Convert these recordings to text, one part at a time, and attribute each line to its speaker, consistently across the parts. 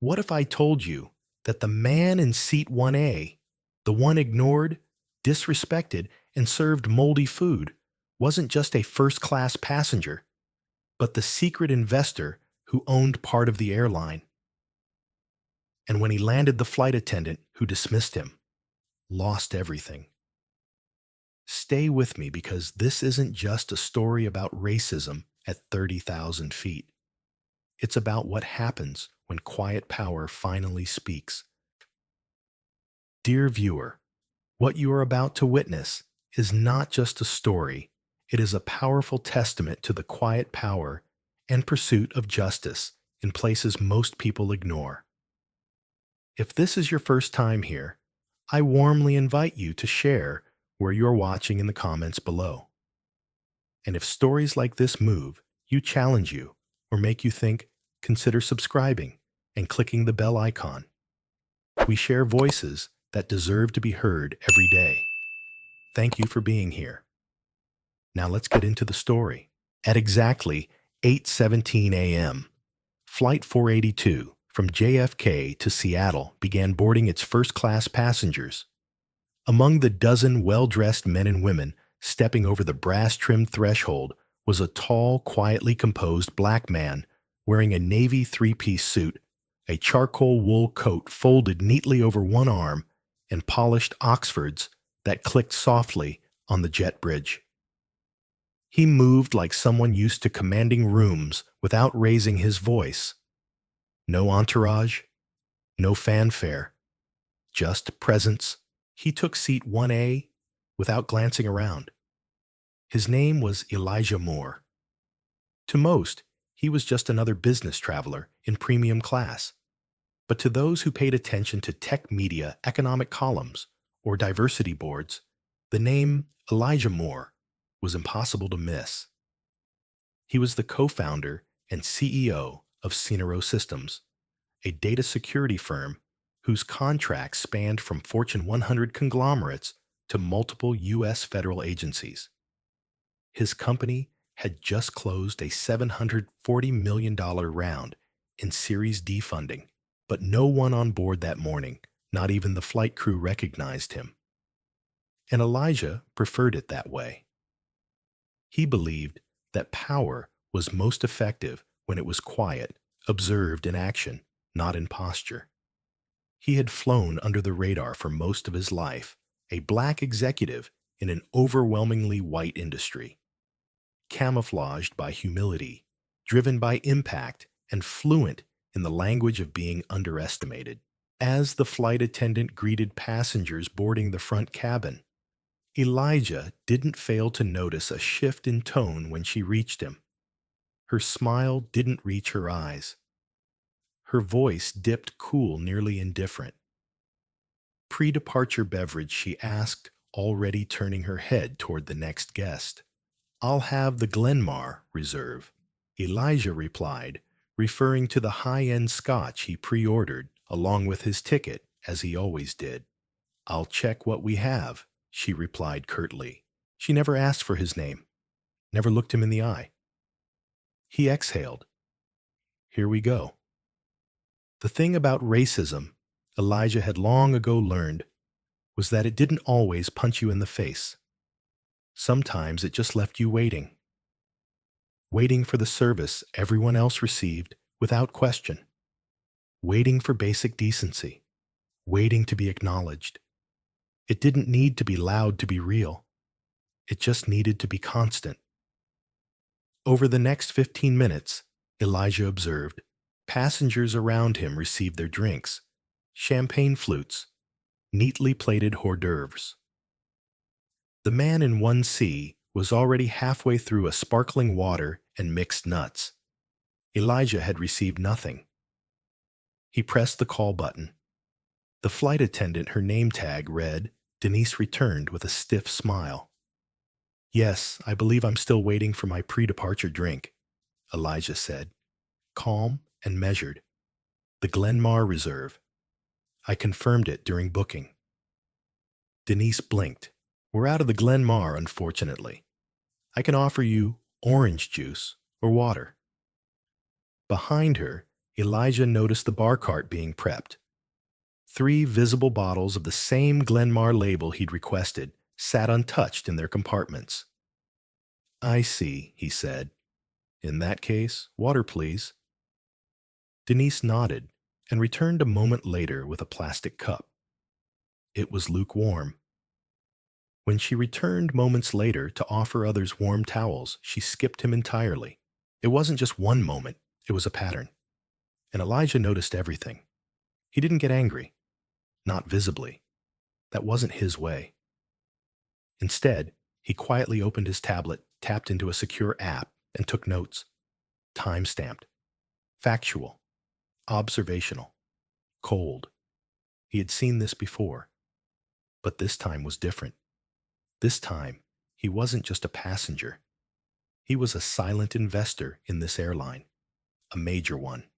Speaker 1: What if I told you that the man in seat 1A, the one ignored, disrespected, and served moldy food, wasn't just a first-class passenger, but the secret investor who owned part of the airline? And when he landed, the flight attendant who dismissed him lost everything. Stay with me because this isn't just a story about racism at 30,000 feet. It's about what happens when quiet power finally speaks. Dear viewer, what you are about to witness is not just a story, it is a powerful testament to the quiet power and pursuit of justice in places most people ignore. If this is your first time here, I warmly invite you to share where you're watching in the comments below. And if stories like this move you, challenge you, or make you think, consider subscribing and clicking the bell icon. We share voices that deserve to be heard every day. Thank you for being here. Now let's get into the story. At exactly 8:17 a.m., Flight 482 from JFK to Seattle began boarding its first-class passengers. Among the dozen well-dressed men and women stepping over the brass-trimmed threshold was a tall, quietly composed black man wearing a navy three-piece suit, a charcoal wool coat folded neatly over one arm, and polished Oxfords that clicked softly on the jet bridge. He moved like someone used to commanding rooms without raising his voice. No entourage, no fanfare, just presence. He took seat 1A without glancing around. His name was Elijah Moore. To most, he was just another business traveler in premium class. But to those who paid attention to tech media economic columns or diversity boards, the name Elijah Moore was impossible to miss. He was the co-founder and CEO of Cinero Systems, a data security firm whose contracts spanned from Fortune 100 conglomerates to multiple U.S. federal agencies. His company had just closed a $740 million round in Series D funding, but no one on board that morning, not even the flight crew, recognized him. And Elijah preferred it that way. He believed that power was most effective when it was quiet, observed in action, not in posture. He had flown under the radar for most of his life, a black executive in an overwhelmingly white industry. Camouflaged by humility, driven by impact, and fluent in the language of being underestimated. As the flight attendant greeted passengers boarding the front cabin, Elijah didn't fail to notice a shift in tone when she reached him. Her smile didn't reach her eyes. Her voice dipped cool, nearly indifferent. Pre-departure beverage, she asked, already turning her head toward the next guest. I'll have the Glenmar Reserve, Elijah replied, referring to the high-end scotch he pre-ordered along with his ticket, as he always did. I'll check what we have, she replied curtly. She never asked for his name, never looked him in the eye. He exhaled. Here we go. The thing about racism, Elijah had long ago learned, was that it didn't always punch you in the face. Sometimes it just left you waiting. Waiting for the service everyone else received without question. Waiting for basic decency. Waiting to be acknowledged. It didn't need to be loud to be real. It just needed to be constant. Over the next 15 minutes, Elijah observed, passengers around him received their drinks, champagne flutes, neatly plated hors d'oeuvres. The man in 1C was already halfway through a sparkling water and mixed nuts. Elijah had received nothing. He pressed the call button. The flight attendant, her name tag read, Denise returned with a stiff smile. Yes, I believe I'm still waiting for my pre-departure drink, Elijah said, calm and measured. The Glenmar Reserve. I confirmed it during booking. Denise blinked. We're out of the Glenmar, unfortunately. I can offer you orange juice or water. Behind her, Elijah noticed the bar cart being prepped. 3 visible bottles of the same Glenmar label he'd requested sat untouched in their compartments. "I see," he said. "In that case, water, please." Denise nodded and returned a moment later with a plastic cup. It was lukewarm. When she returned moments later to offer others warm towels, she skipped him entirely. It wasn't just one moment, it was a pattern. And Elijah noticed everything. He didn't get angry. Not visibly. That wasn't his way. Instead, he quietly opened his tablet, tapped into a secure app, and took notes. Time-stamped. Factual. Observational. Cold. He had seen this before. But this time was different. This time, he wasn't just a passenger. He was a silent investor in this airline. A major one.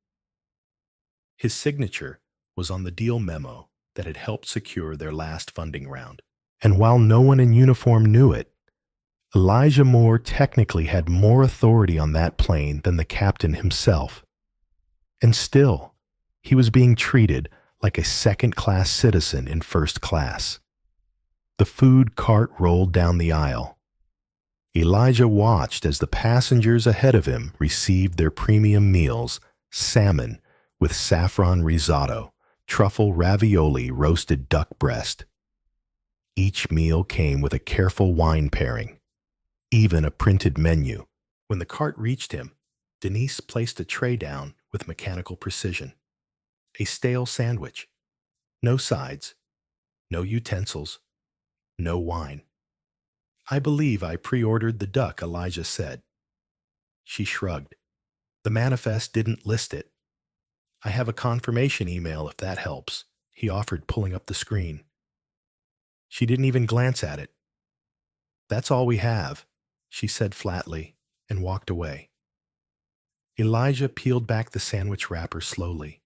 Speaker 1: His signature was on the deal memo that had helped secure their last funding round. And while no one in uniform knew it, Elijah Moore technically had more authority on that plane than the captain himself. And still, he was being treated like a second-class citizen in first class. The food cart rolled down the aisle. Elijah watched as the passengers ahead of him received their premium meals, salmon with saffron risotto, truffle ravioli, roasted duck breast. Each meal came with a careful wine pairing, even a printed menu. When the cart reached him, Denise placed a tray down with mechanical precision. A stale sandwich. No sides. No utensils. No wine. "I believe I pre-ordered the duck," Elijah said. She shrugged. "The manifest didn't list it." "I have a confirmation email if that helps," he offered, pulling up the screen. She didn't even glance at it. "That's all we have," she said flatly, and walked away. Elijah peeled back the sandwich wrapper slowly.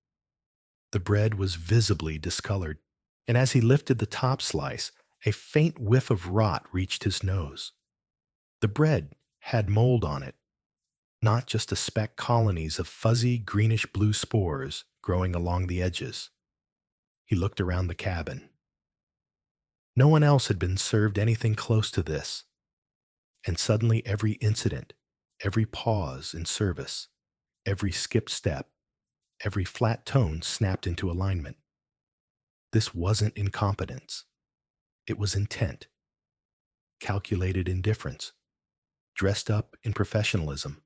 Speaker 1: The bread was visibly discolored, and as he lifted the top slice, a faint whiff of rot reached his nose. The bread had mold on it, not just a speck colonies of fuzzy greenish-blue spores growing along the edges. He looked around the cabin. No one else had been served anything close to this. And suddenly every incident, every pause in service, every skipped step, every flat tone snapped into alignment. This wasn't incompetence. It was intent. Calculated indifference. Dressed up in professionalism.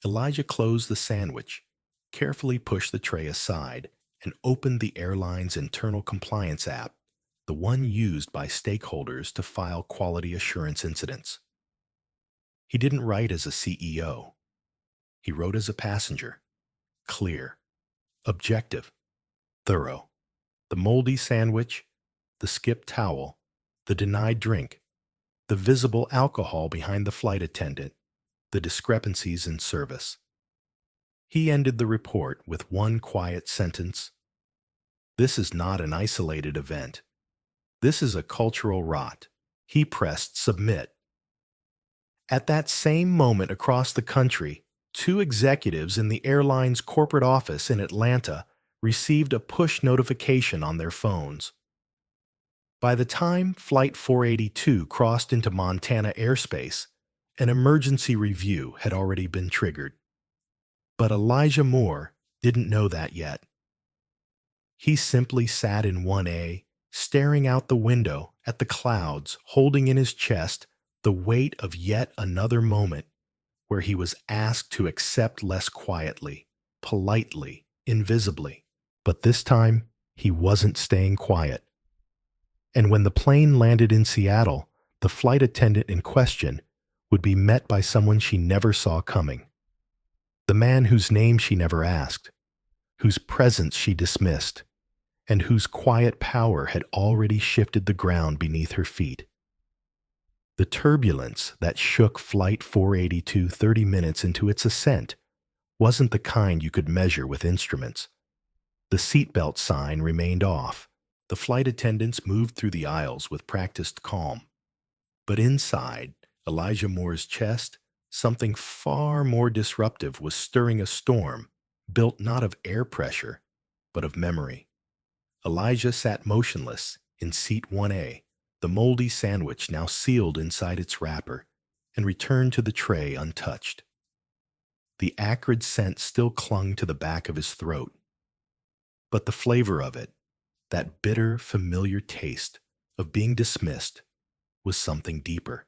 Speaker 1: Elijah closed the sandwich, carefully pushed the tray aside, and opened the airline's internal compliance app, the one used by stakeholders to file quality assurance incidents. He didn't write as a CEO. He wrote as a passenger. Clear. Objective. Thorough. The moldy sandwich, the skipped towel, the denied drink, the visible alcohol behind the flight attendant, the discrepancies in service. He ended the report with one quiet sentence. "This is not an isolated event. This is a cultural rot." He pressed submit. At that same moment across the country, 2 executives in the airline's corporate office in Atlanta received a push notification on their phones. By the time Flight 482 crossed into Montana airspace, an emergency review had already been triggered. But Elijah Moore didn't know that yet. He simply sat in 1A, staring out the window at the clouds, holding in his chest the weight of yet another moment where he was asked to accept less quietly, politely, invisibly. But this time, he wasn't staying quiet. And when the plane landed in Seattle, the flight attendant in question would be met by someone she never saw coming. The man whose name she never asked, whose presence she dismissed, and whose quiet power had already shifted the ground beneath her feet. The turbulence that shook Flight 482 30 minutes into its ascent wasn't the kind you could measure with instruments. The seatbelt sign remained off. The flight attendants moved through the aisles with practiced calm. But inside Elijah Moore's chest, something far more disruptive was stirring a storm, built not of air pressure, but of memory. Elijah sat motionless in seat 1A, the moldy sandwich now sealed inside its wrapper, and returned to the tray untouched. The acrid scent still clung to the back of his throat, but the flavor of it, that bitter, familiar taste of being dismissed, was something deeper,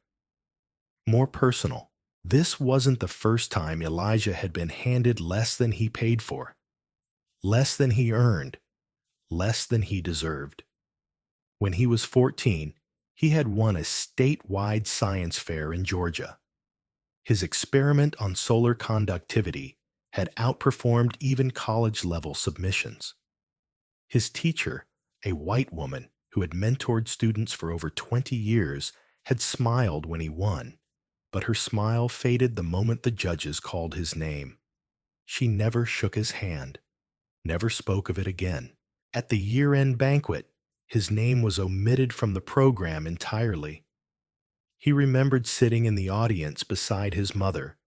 Speaker 1: more personal. This wasn't the first time Elijah had been handed less than he paid for, less than he earned, less than he deserved. When he was 14, he had won a statewide science fair in Georgia. His experiment on solar conductivity had outperformed even college-level submissions. His teacher, a white woman who had mentored students for over 20 years, had smiled when he won, but her smile faded the moment the judges called his name. She never shook his hand, never spoke of it again. At the year-end banquet, his name was omitted from the program entirely. He remembered sitting in the audience beside his mother,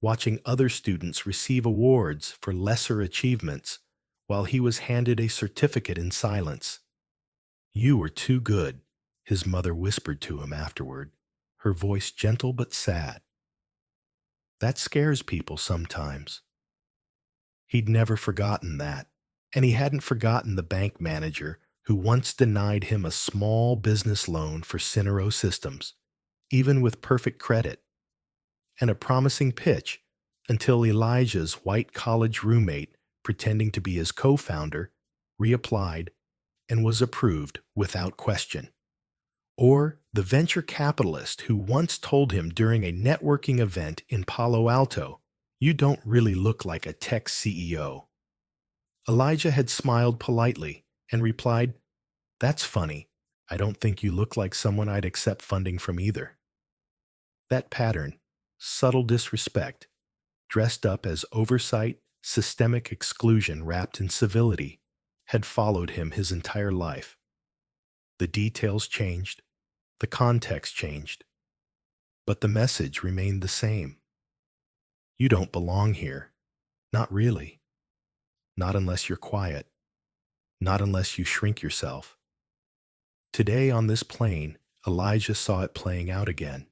Speaker 1: watching other students receive awards for lesser achievements, while he was handed a certificate in silence. "You were too good," his mother whispered to him afterward, her voice gentle but sad. That scares people sometimes. He'd never forgotten that, and he hadn't forgotten the bank manager who once denied him a small business loan for Cinero Systems, even with perfect credit, and a promising pitch until Elijah's white college roommate, pretending to be his co-founder, reapplied and was approved without question. Or the venture capitalist who once told him during a networking event in Palo Alto, "You don't really look like a tech CEO." Elijah had smiled politely and replied, "That's funny. I don't think you look like someone I'd accept funding from either." That pattern, subtle disrespect, dressed up as oversight, systemic exclusion wrapped in civility, had followed him his entire life. The details changed, the context changed, but the message remained the same. You don't belong here. Not really. Not unless you're quiet. Not unless you shrink yourself. Today on this plane, Elijah saw it playing out again.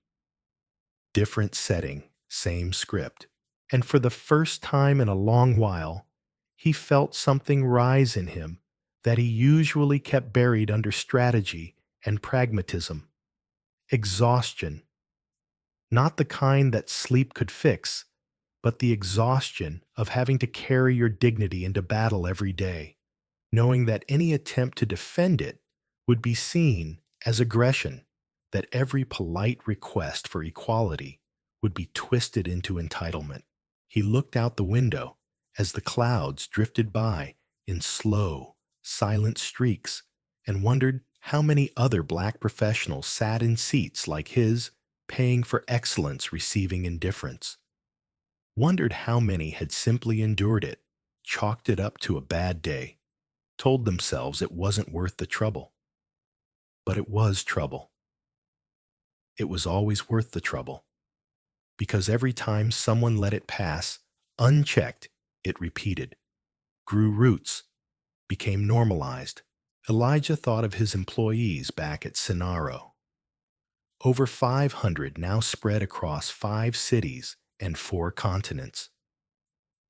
Speaker 1: Different setting, same script. And for the first time in a long while, he felt something rise in him that he usually kept buried under strategy and pragmatism. Exhaustion. Not the kind that sleep could fix, but the exhaustion of having to carry your dignity into battle every day, knowing that any attempt to defend it would be seen as aggression, that every polite request for equality would be twisted into entitlement. He looked out the window as the clouds drifted by in slow, silent streaks and wondered how many other black professionals sat in seats like his, paying for excellence, receiving indifference. Wondered how many had simply endured it, chalked it up to a bad day, told themselves it wasn't worth the trouble. But it was trouble. It was always worth the trouble, because every time someone let it pass, unchecked, it repeated, grew roots, became normalized. Elijah thought of his employees back at Cinero. Over 500 now spread across 5 cities and 4 continents.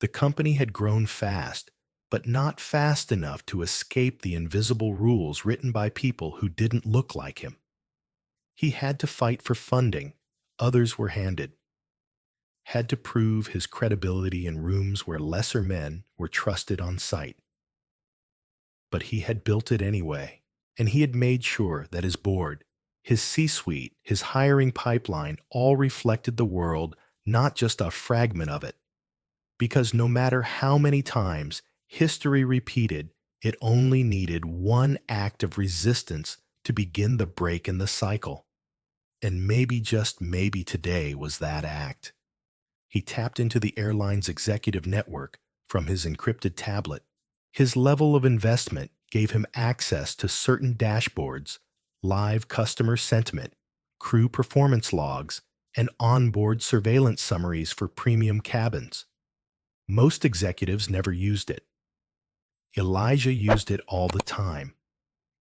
Speaker 1: The company had grown fast, but not fast enough to escape the invisible rules written by people who didn't look like him. He had to fight for funding others were handed, had to prove his credibility in rooms where lesser men were trusted on sight. But he had built it anyway, and he had made sure that his board, his C-suite, his hiring pipeline all reflected the world, not just a fragment of it. Because no matter how many times history repeated, it only needed one act of resistance to begin the break in the cycle. And maybe, just maybe, today was that act. He tapped into the airline's executive network from his encrypted tablet. His level of investment gave him access to certain dashboards, live customer sentiment, crew performance logs, and onboard surveillance summaries for premium cabins. Most executives never used it. Elijah used it all the time.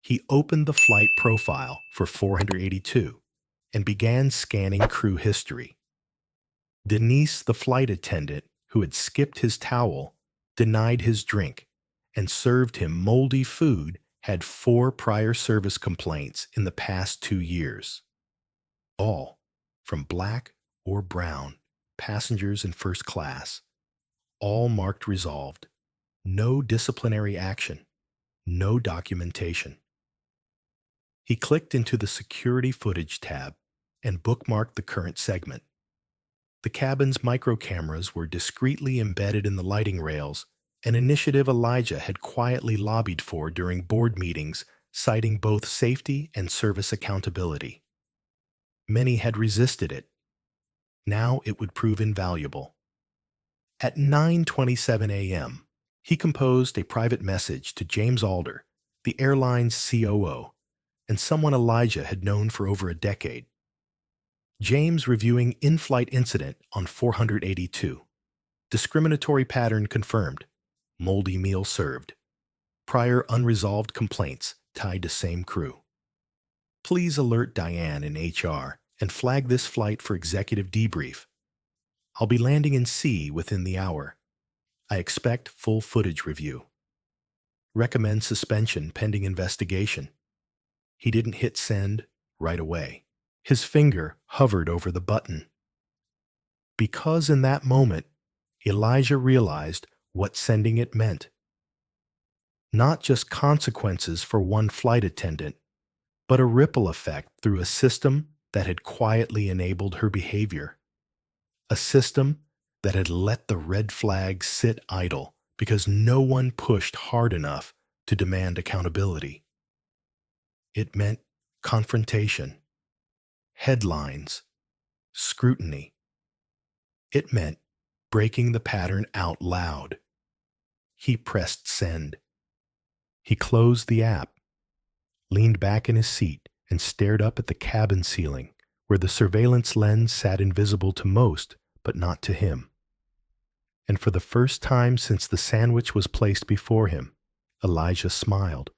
Speaker 1: He opened the flight profile for 482 and began scanning crew history. Denise, the flight attendant who had skipped his towel, denied his drink, and served him moldy food, had 4 prior service complaints in the past 2 years. All from black or brown passengers in first class, all marked resolved. No disciplinary action, no documentation. He clicked into the Security Footage tab and bookmarked the current segment. The cabin's micro cameras were discreetly embedded in the lighting rails, an initiative Elijah had quietly lobbied for during board meetings, citing both safety and service accountability. Many had resisted it. Now it would prove invaluable. At 9:27 a.m., he composed a private message to James Alder, the airline's COO, and someone Elijah had known for over a decade. James reviewing in-flight incident on 482. Discriminatory pattern confirmed. Moldy meal served. Prior unresolved complaints tied to same crew. Please alert Diane in HR and flag this flight for executive debrief. I'll be landing in C within the hour. I expect full footage review. Recommend suspension pending investigation. He didn't hit send right away. His finger hovered over the button. Because in that moment, Elijah realized what sending it meant. Not just consequences for one flight attendant, but a ripple effect through a system that had quietly enabled her behavior. A system that had let the red flag sit idle because no one pushed hard enough to demand accountability. It meant confrontation, headlines, scrutiny. It meant breaking the pattern out loud. He pressed send. He closed the app, leaned back in his seat, and stared up at the cabin ceiling, where the surveillance lens sat invisible to most, but not to him. And for the first time since the sandwich was placed before him, Elijah smiled.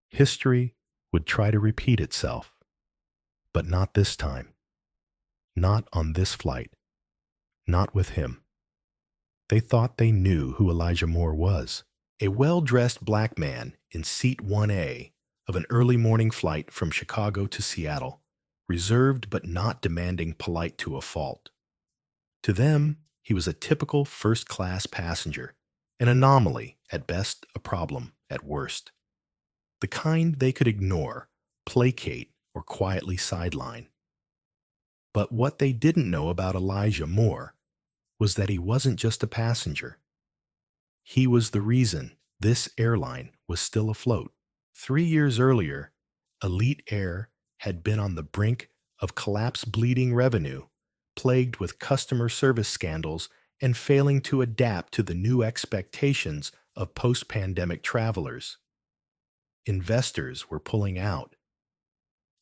Speaker 1: History would try to repeat itself, but not this time. Not on this flight. Not with him. They thought they knew who Elijah Moore was. A well-dressed black man in seat 1A of an early morning flight from Chicago to Seattle, reserved but not demanding polite to a fault. To them, he was a typical first-class passenger, an anomaly at best, a problem at worst. The kind they could ignore, placate, or quietly sideline. But what they didn't know about Elijah Moore was that he wasn't just a passenger. He was the reason this airline was still afloat. 3 years earlier, Elite Air had been on the brink of collapse, bleeding revenue, plagued with customer service scandals, and failing to adapt to the new expectations of post-pandemic travelers. Investors were pulling out.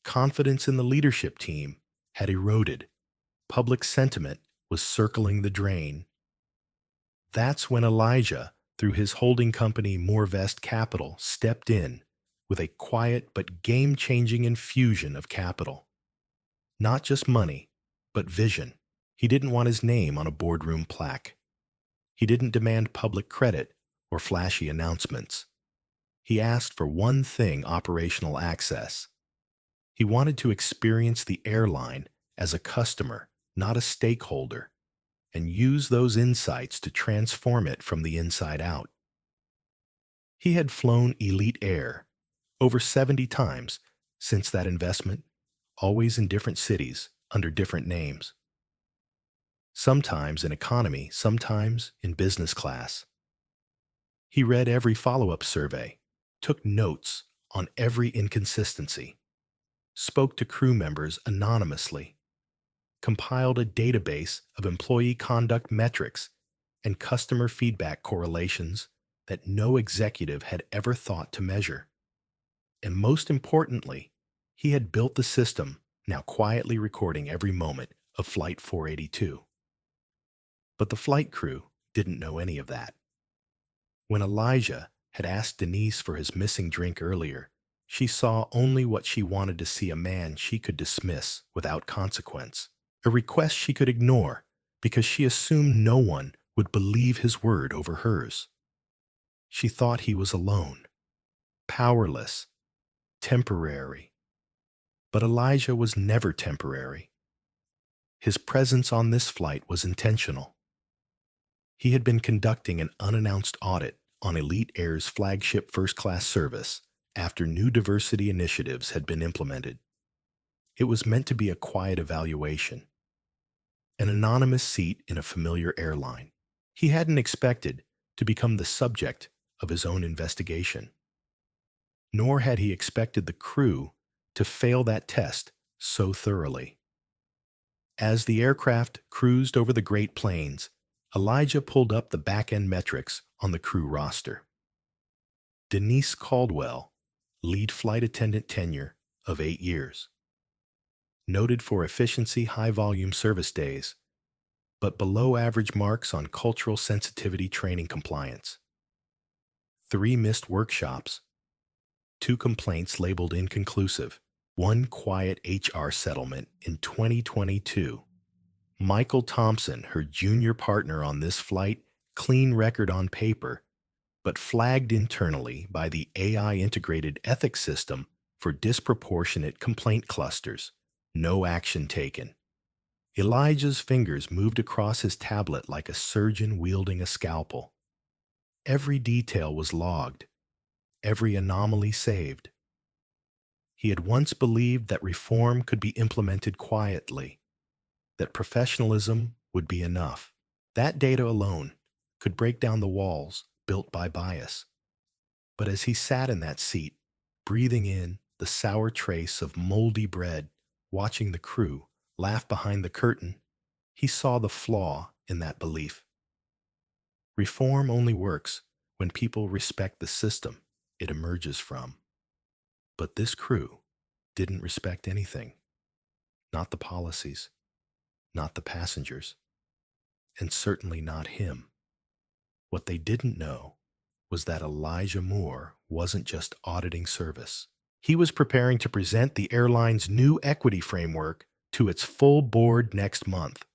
Speaker 1: Confidence in the leadership team had eroded. Public sentiment was circling the drain. That's when Elijah, through his holding company Moorvest Capital, stepped in with a quiet but game-changing infusion of capital. Not just money, but vision. He didn't want his name on a boardroom plaque. He didn't demand public credit or flashy announcements. He asked for one thing: operational access. He wanted to experience the airline as a customer, not a stakeholder, and use those insights to transform it from the inside out. He had flown Elite Air over 70 times since that investment, always in different cities under different names. Sometimes in economy, sometimes in business class. He read every follow-up survey, took notes on every inconsistency, spoke to crew members anonymously, compiled a database of employee conduct metrics and customer feedback correlations that no executive had ever thought to measure. And most importantly, he had built the system now quietly recording every moment of Flight 482. But the flight crew didn't know any of that. When Elijah had asked Denise for his missing drink earlier, she saw only what she wanted to see: a man she could dismiss without consequence, a request she could ignore because she assumed no one would believe his word over hers. She thought he was alone, powerless, temporary. But Elijah was never temporary. His presence on this flight was intentional. He had been conducting an unannounced audit on Elite Air's flagship first-class service after new diversity initiatives had been implemented. It was meant to be a quiet evaluation, an anonymous seat in a familiar airline. He hadn't expected to become the subject of his own investigation, nor had he expected the crew to fail that test so thoroughly. As the aircraft cruised over the Great Plains, Elijah pulled up the back-end metrics on the crew roster. Denise Caldwell, lead flight attendant tenure of 8 years. Noted for efficiency, high-volume service days, but below average marks on cultural sensitivity training compliance. 3 missed workshops, 2 complaints labeled inconclusive, 1 quiet HR settlement in 2022. Michael Thompson, her junior partner on this flight, clean record on paper, but flagged internally by the AI-integrated ethics system for disproportionate complaint clusters. No action taken. Elijah's fingers moved across his tablet like a surgeon wielding a scalpel. Every detail was logged, every anomaly saved. He had once believed that reform could be implemented quietly, that professionalism would be enough. That data alone could break down the walls built by bias. But as he sat in that seat, breathing in the sour trace of moldy bread, watching the crew laugh behind the curtain, he saw the flaw in that belief. Reform only works when people respect the system it emerges from. But this crew didn't respect anything. Not the policies, not the passengers, and certainly not him. What they didn't know was that Elijah Moore wasn't just auditing service. He was preparing to present the airline's new equity framework to its full board next month.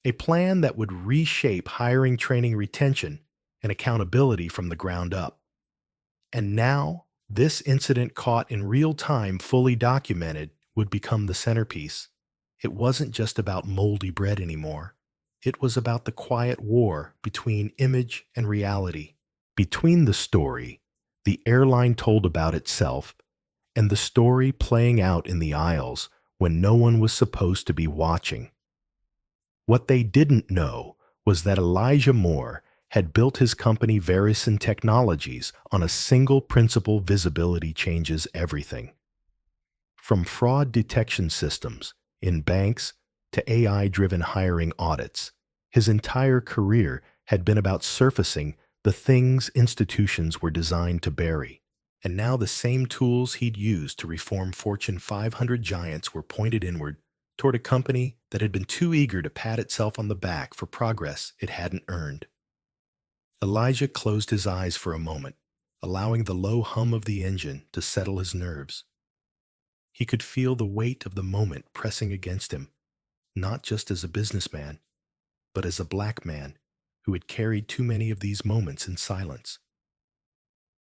Speaker 1: A plan that would reshape hiring, training, retention, and accountability from the ground up. And now, this incident, caught in real time, fully documented, would become the centerpiece. It wasn't just about moldy bread anymore. It was about the quiet war between image and reality, between the story the airline told about itself and the story playing out in the aisles when no one was supposed to be watching. What they didn't know was that Elijah Moore had built his company Verison Technologies on a single principle: visibility changes everything. From fraud detection systems in banks to AI-driven hiring audits, his entire career had been about surfacing the things institutions were designed to bury. And now the same tools he'd used to reform Fortune 500 giants were pointed inward toward a company that had been too eager to pat itself on the back for progress it hadn't earned. Elijah closed his eyes for a moment, allowing the low hum of the engine to settle his nerves. He could feel the weight of the moment pressing against him, not just as a businessman, but as a black man who had carried too many of these moments in silence.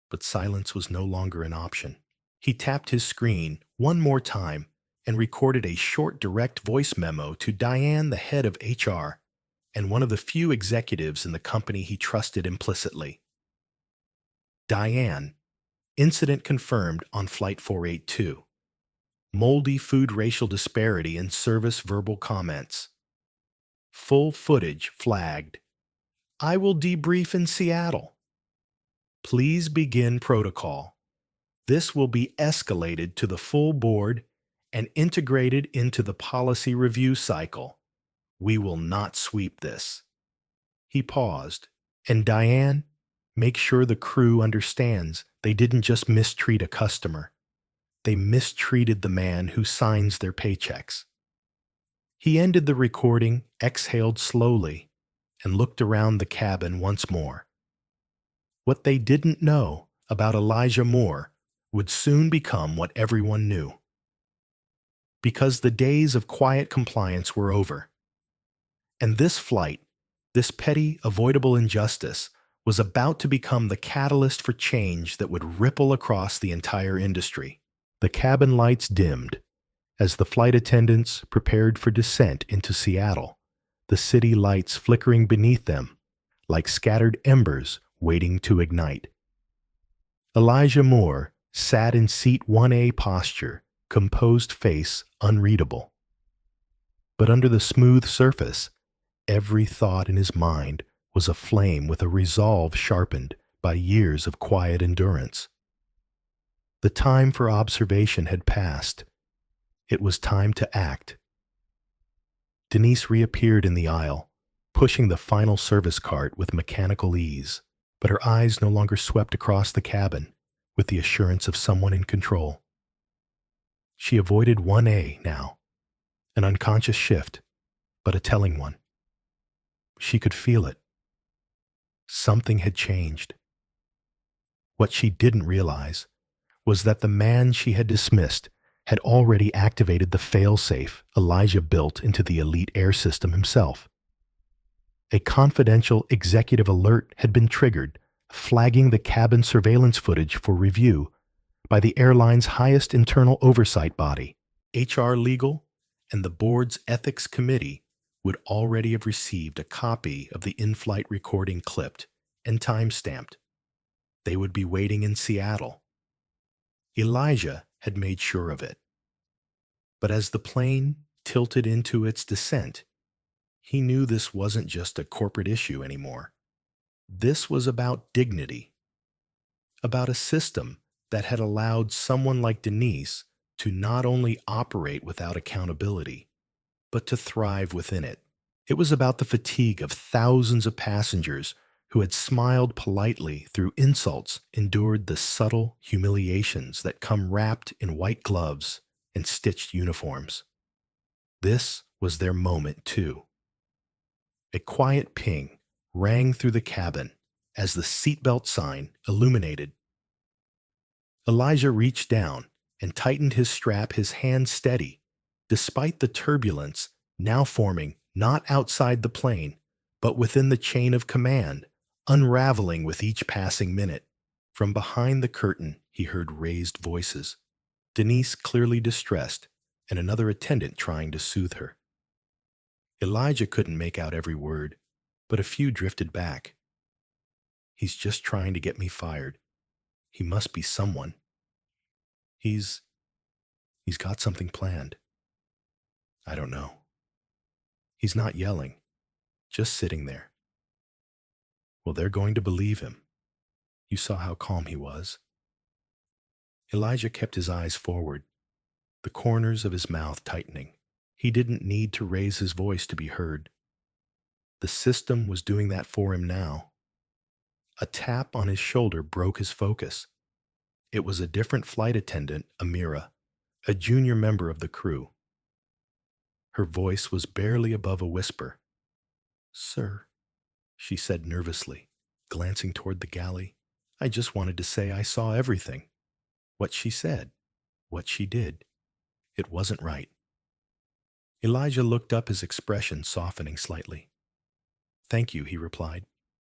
Speaker 1: But silence was no longer an option. He tapped his screen one more time and recorded a short, direct voice memo to Diane, the head of HR, and one of the few executives in the company he trusted implicitly. Diane, incident confirmed on Flight 482. Moldy food, racial disparity in service, verbal comments. Full footage flagged. I will debrief in Seattle. Please begin protocol. This will be escalated to the full board and integrated into the policy review cycle. We will not sweep this. He paused. And Diane, make sure the crew understands they didn't just mistreat a customer. They mistreated the man who signs their paychecks. He ended the recording, exhaled slowly, and looked around the cabin once more. What they didn't know about Elijah Moore would soon become what everyone knew. Because the days of quiet compliance were over. And this flight, this petty, avoidable injustice, was about to become the catalyst for change that would ripple across the entire industry. The cabin lights dimmed as the flight attendants prepared for descent into Seattle, the city lights flickering beneath them like scattered embers waiting to ignite. Elijah Moore sat in seat 1A posture, composed face unreadable. But under the smooth surface, every thought in his mind was aflame with a resolve sharpened by years of quiet endurance. The time for observation had passed. It was time to act. Denise reappeared in the aisle, pushing the final service cart with mechanical ease, but her eyes no longer swept across the cabin with the assurance of someone in control. She avoided 1A now, an unconscious shift, but a telling one. She could feel it. Something had changed. What she didn't realize was that the man she had dismissed had already activated the fail-safe Elijah built into the elite air system himself. A confidential executive alert had been triggered, flagging the cabin surveillance footage for review by the airline's highest internal oversight body. HR Legal and the board's ethics committee would already have received a copy of the in-flight recording clipped and time-stamped. They would be waiting in Seattle. Elijah had made sure of it. But as the plane tilted into its descent, he knew this wasn't just a corporate issue anymore. This was about dignity, about a system that had allowed someone like Denise to not only operate without accountability, but to thrive within it. It was about the fatigue of thousands of passengers who had smiled politely through insults, endured the subtle humiliations that come wrapped in white gloves and stitched uniforms. This was their moment, too. A quiet ping rang through the cabin as the seatbelt sign illuminated. Elijah reached down and tightened his strap, his hand steady, despite the turbulence now forming not outside the plane, but within the chain of command, unraveling with each passing minute. From behind the curtain, he heard raised voices. Denise clearly distressed, and another attendant trying to soothe her. Elijah couldn't make out every word, but a few drifted back. He's just trying to get me fired. He must be someone. He's got something planned. I don't know. He's not yelling, just sitting there. Well, they're going to believe him. You saw how calm he was. Elijah kept his eyes forward, the corners of his mouth tightening. He didn't need to raise his voice to be heard. The system was doing that for him now. A tap on his shoulder broke his focus. It was a different flight attendant, Amira, a junior member of the crew. Her voice was barely above a whisper. "Sir," she said nervously, glancing toward the galley. "I just wanted to say I saw everything. What she said, what she did. It wasn't right." Elijah looked up, his expression softening slightly. "Thank you," he replied.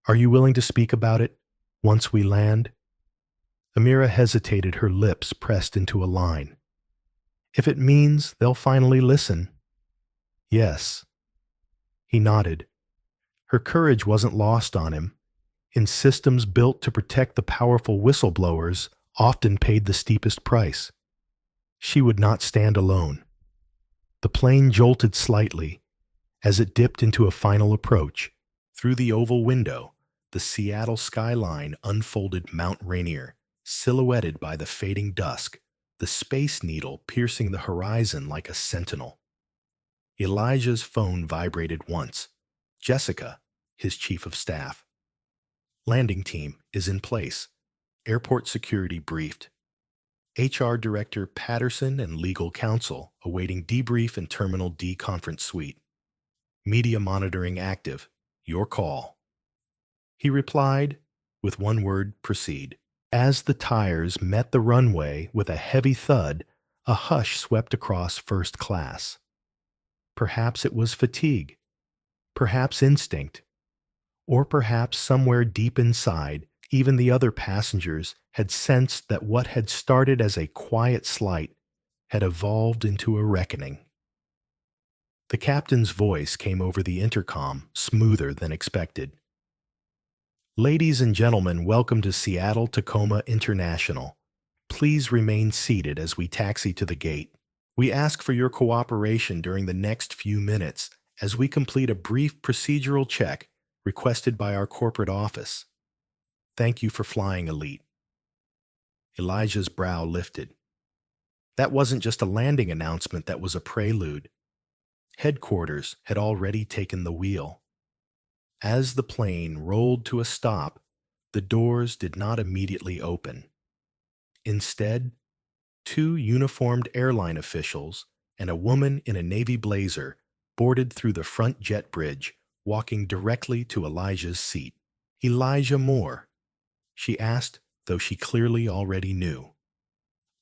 Speaker 1: "Are you willing to speak about it once we land?" Amira hesitated, her lips pressed into a line. "If it means they'll finally listen." "Yes." He nodded. Her courage wasn't lost on him. In systems built to protect the powerful whistleblowers, often paid the steepest price. She would not stand alone. The plane jolted slightly as it dipped into a final approach. Through the oval window, the Seattle skyline unfolded Mount Rainier, silhouetted by the fading dusk, the Space Needle piercing the horizon like a sentinel. Elijah's phone vibrated once. Jessica, his chief of staff. "Landing team is in place. Airport security briefed. HR Director Patterson and legal counsel awaiting debrief in Terminal D conference suite. Media monitoring active. Your call. He replied with one word, proceed. As the tires met the runway with a heavy thud, a hush swept across first class. Perhaps it was fatigue, perhaps instinct, or perhaps somewhere deep inside, even the other passengers had sensed that what had started as a quiet slight had evolved into a reckoning. The captain's voice came over the intercom, smoother than expected. Ladies and gentlemen, welcome to Seattle Tacoma International. Please remain seated as we taxi to the gate. We ask for your cooperation during the next few minutes as we complete a brief procedural check requested by our corporate office. Thank you for flying Elite. Elijah's brow lifted. That wasn't just a landing announcement, that was a prelude. Headquarters had already taken the wheel. As the plane rolled to a stop, the doors did not immediately open. Instead, two uniformed airline officials and a woman in a navy blazer boarded through the front jet bridge, walking directly to Elijah's seat. Elijah Moore, she asked, though she clearly already knew.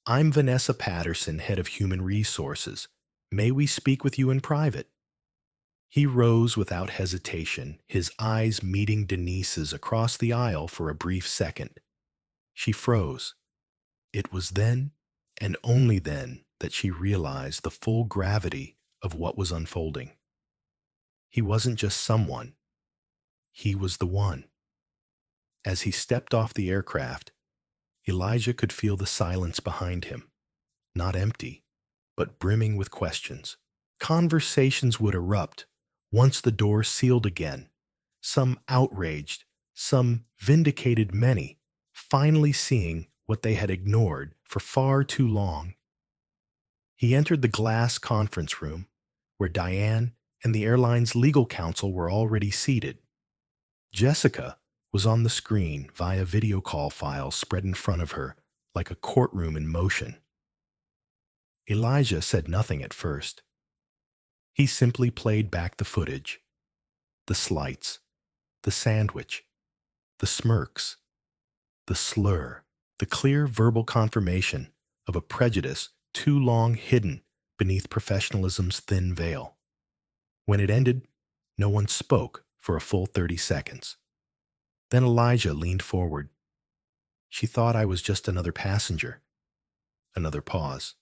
Speaker 1: I'm Vanessa Patterson, head of human resources. May we speak with you in private? He rose without hesitation, his eyes meeting Denise's across the aisle for a brief second. She froze. It was then, and only then, that she realized the full gravity of what was unfolding. He wasn't just someone. He was the one. As he stepped off the aircraft, Elijah could feel the silence behind him, not empty, but brimming with questions. Conversations would erupt once the door sealed again, some outraged, some vindicated, many finally seeing what they had ignored for far too long. He entered the glass conference room, where Diane and the airline's legal counsel were already seated. Jessica was on the screen via video call files spread in front of her, like a courtroom in motion. Elijah said nothing at first. He simply played back the footage, the slights, the sandwich, the smirks, the slur, the clear verbal confirmation of a prejudice too long hidden beneath professionalism's thin veil. When it ended, no one spoke for a full 30 seconds. Then Elijah leaned forward. She thought I was just another passenger. Another pause.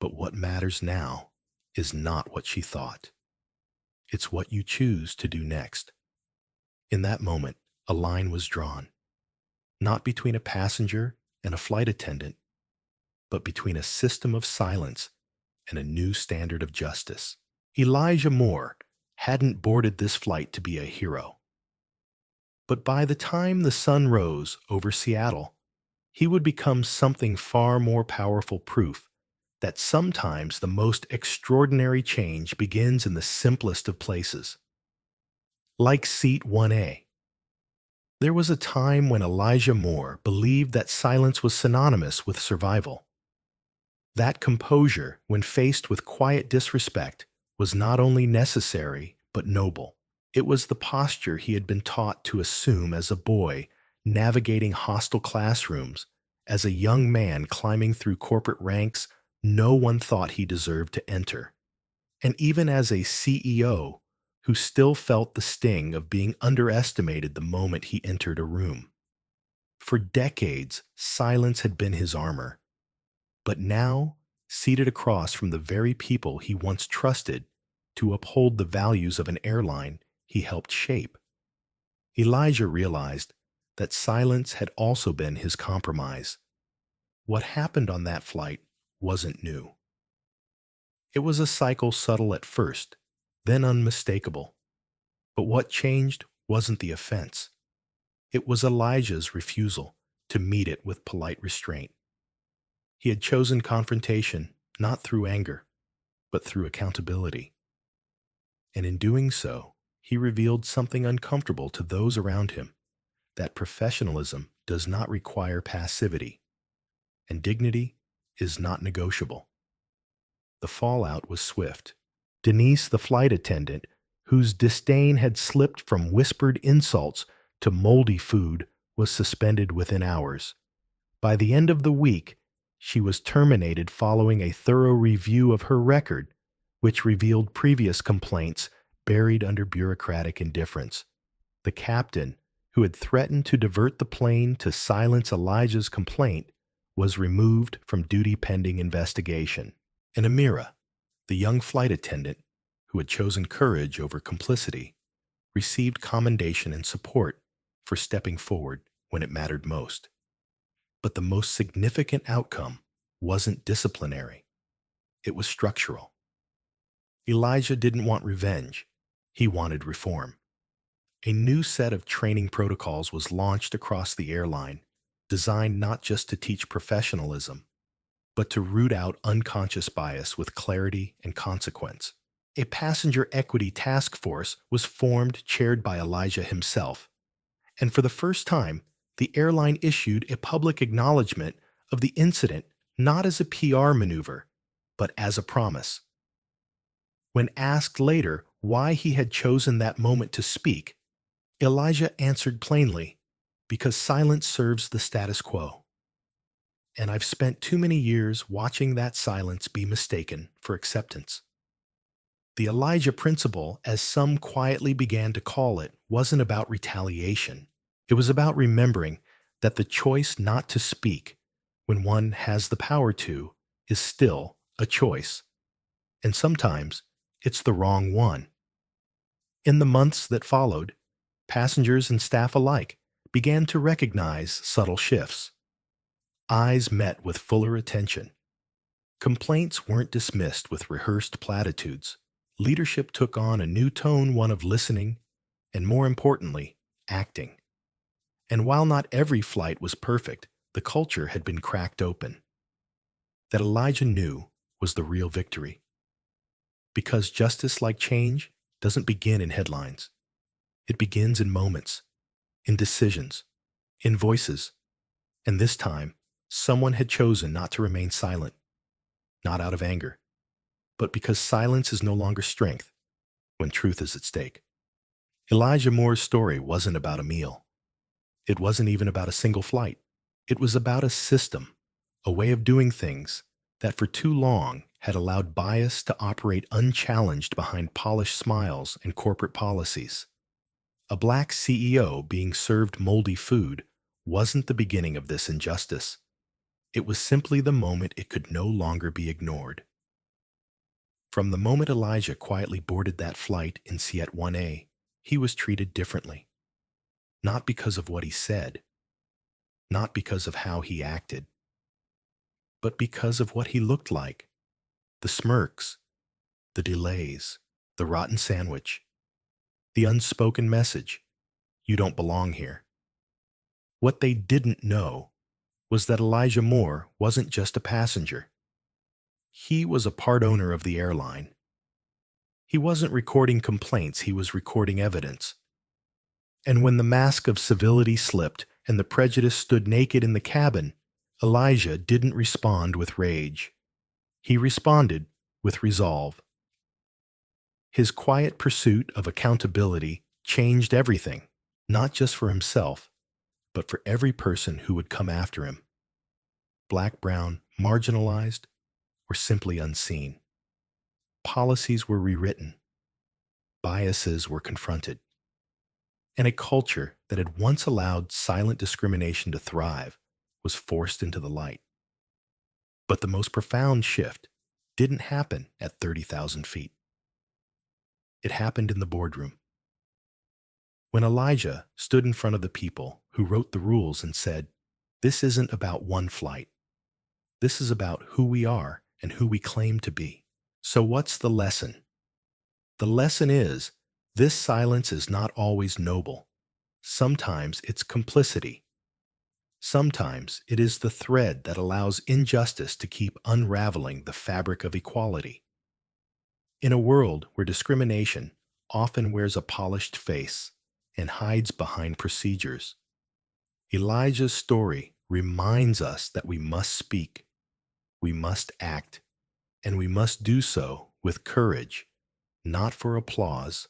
Speaker 1: But what matters now is not what she thought. It's what you choose to do next. In that moment, a line was drawn, not between a passenger and a flight attendant, but between a system of silence and a new standard of justice. Elijah Moore hadn't boarded this flight to be a hero. But by the time the sun rose over Seattle, he would become something far more powerful, proof that sometimes the most extraordinary change begins in the simplest of places. Like Seat 1A. There was a time when Elijah Moore believed that silence was synonymous with survival. That composure, when faced with quiet disrespect, was not only necessary, but noble. It was the posture he had been taught to assume as a boy, navigating hostile classrooms, as a young man climbing through corporate ranks no one thought he deserved to enter, and even as a CEO who still felt the sting of being underestimated the moment he entered a room. For decades, silence had been his armor, but now, seated across from the very people he once trusted to uphold the values of an airline he helped shape, Elijah realized that silence had also been his compromise. What happened on that flight wasn't new. It was a cycle subtle at first, then unmistakable. But what changed wasn't the offense. It was Elijah's refusal to meet it with polite restraint. He had chosen confrontation not through anger, but through accountability. And in doing so, he revealed something uncomfortable to those around him, that professionalism does not require passivity, and dignity is not negotiable. The fallout was swift. Denise, the flight attendant, whose disdain had slipped from whispered insults to moldy food, was suspended within hours. By the end of the week, she was terminated following a thorough review of her record, which revealed previous complaints buried under bureaucratic indifference. The captain, who had threatened to divert the plane to silence Elijah's complaint, was removed from duty pending investigation. And Amira, the young flight attendant, who had chosen courage over complicity, received commendation and support for stepping forward when it mattered most. But the most significant outcome wasn't disciplinary. It was structural. Elijah didn't want revenge. He wanted reform. A new set of training protocols was launched across the airline, designed not just to teach professionalism, but to root out unconscious bias with clarity and consequence. A passenger equity task force was formed, chaired by Elijah himself, and for the first time, the airline issued a public acknowledgement of the incident not as a PR maneuver, but as a promise. When asked later why he had chosen that moment to speak, Elijah answered plainly, "Because silence serves the status quo. And I've spent too many years watching that silence be mistaken for acceptance." The Elijah principle, as some quietly began to call it, wasn't about retaliation. It was about remembering that the choice not to speak, when one has the power to, is still a choice. And sometimes it's the wrong one. In the months that followed, passengers and staff alike began to recognize subtle shifts. Eyes met with fuller attention. Complaints weren't dismissed with rehearsed platitudes. Leadership took on a new tone, one of listening, and more importantly, acting. And while not every flight was perfect, the culture had been cracked open. That Elijah knew was the real victory. Because justice, like change, doesn't begin in headlines. It begins in moments, in decisions, in voices. And this time, someone had chosen not to remain silent, not out of anger, but because silence is no longer strength when truth is at stake. Elijah Moore's story wasn't about a meal. It wasn't even about a single flight. It was about a system, a way of doing things that for too long had allowed bias to operate unchallenged behind polished smiles and corporate policies. A black CEO being served moldy food wasn't the beginning of this injustice. It was simply the moment it could no longer be ignored. From the moment Elijah quietly boarded that flight in Seat 1A, he was treated differently. Not because of what he said, not because of how he acted, but because of what he looked like. The smirks, the delays, the rotten sandwich, the unspoken message, "You don't belong here." What they didn't know was that Elijah Moore wasn't just a passenger. He was a part owner of the airline. He wasn't recording complaints, he was recording evidence. And when the mask of civility slipped and the prejudice stood naked in the cabin, Elijah didn't respond with rage. He responded with resolve. His quiet pursuit of accountability changed everything, not just for himself, but for every person who would come after him. Black, brown, marginalized, or simply unseen. Policies were rewritten. Biases were confronted. And a culture that had once allowed silent discrimination to thrive was forced into the light. But the most profound shift didn't happen at 30,000 feet. It happened in the boardroom. When Elijah stood in front of the people who wrote the rules and said, "This isn't about one flight. This is about who we are and who we claim to be." So what's the lesson? The lesson is, this silence is not always noble. Sometimes it's complicity. Sometimes it is the thread that allows injustice to keep unraveling the fabric of equality. In a world where discrimination often wears a polished face and hides behind procedures, Elijah's story reminds us that we must speak, we must act, and we must do so with courage, not for applause,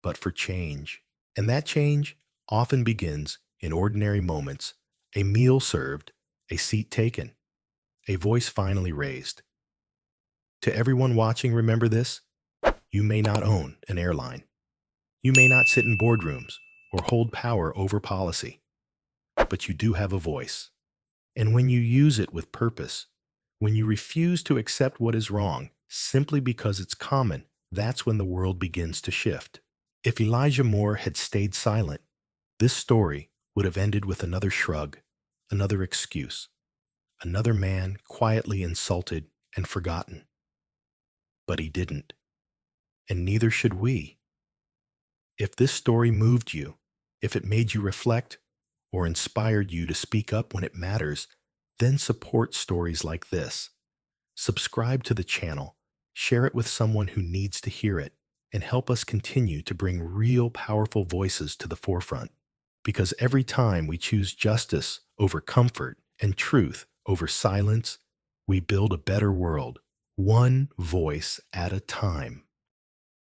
Speaker 1: but for change. And that change often begins in ordinary moments: a meal served, a seat taken, a voice finally raised. To everyone watching, remember this: you may not own an airline. You may not sit in boardrooms or hold power over policy, but you do have a voice. And when you use it with purpose, when you refuse to accept what is wrong simply because it's common, that's when the world begins to shift. If Elijah Moore had stayed silent, this story would have ended with another shrug, another excuse, another man quietly insulted and forgotten. But he didn't, and neither should we. If this story moved you, if it made you reflect, or inspired you to speak up when it matters, then support stories like this. Subscribe to the channel, share it with someone who needs to hear it, and help us continue to bring real, powerful voices to the forefront. Because every time we choose justice over comfort and truth over silence, we build a better world, one voice at a time.